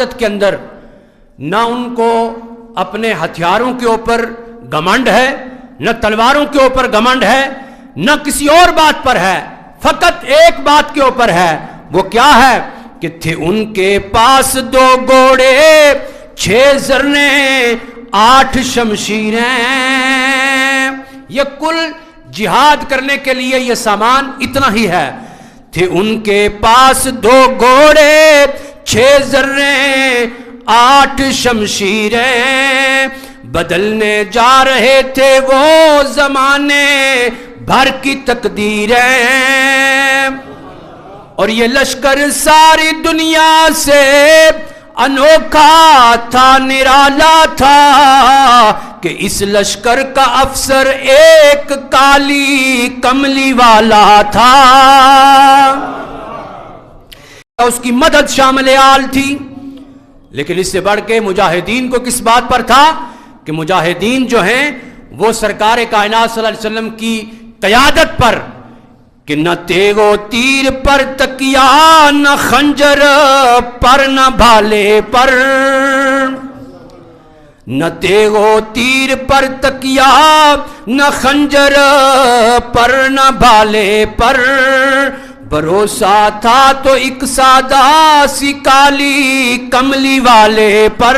قیادت کے اندر نہ ان کو اپنے ہتھیاروں کے اوپر گھمنڈ ہے، نہ تلواروں کے اوپر گھمنڈ ہے، نہ کسی اور بات پر ہے، فقط ایک بات کے اوپر ہے۔ وہ کیا ہے کہ تھے ان کے پاس 2 گھوڑے، 6 زرنے، 8 شمشیریں۔ یہ کل جہاد کرنے کے لیے یہ سامان اتنا ہی ہے۔ تھے ان کے پاس 2 گھوڑے، 6 زریں، 8 شمشیریں، بدلنے جا رہے تھے وہ زمانے بھر کی تقدیریں۔ اور یہ لشکر ساری دنیا سے انوکھا تھا، نرالا تھا، کہ اس لشکر کا افسر ایک کالی کملی والا تھا۔ اس کی مدد شامل آل تھی، لیکن اس سے بڑھ کے مجاہدین کو کس بات پر تھا کہ مجاہدین جو ہیں وہ سرکار کائنات صلی اللہ علیہ وسلم کی قیادت پر، کہ نہ تیغ و تیر پر تکیا، نہ خنجر پر، نہ بھالے پر، نہ تیغ و تیر پر تکیا، نہ خنجر پر، نہ بھالے پر، بھروسہ تھا تو ایک سادہ سی کالی کملی والے پر۔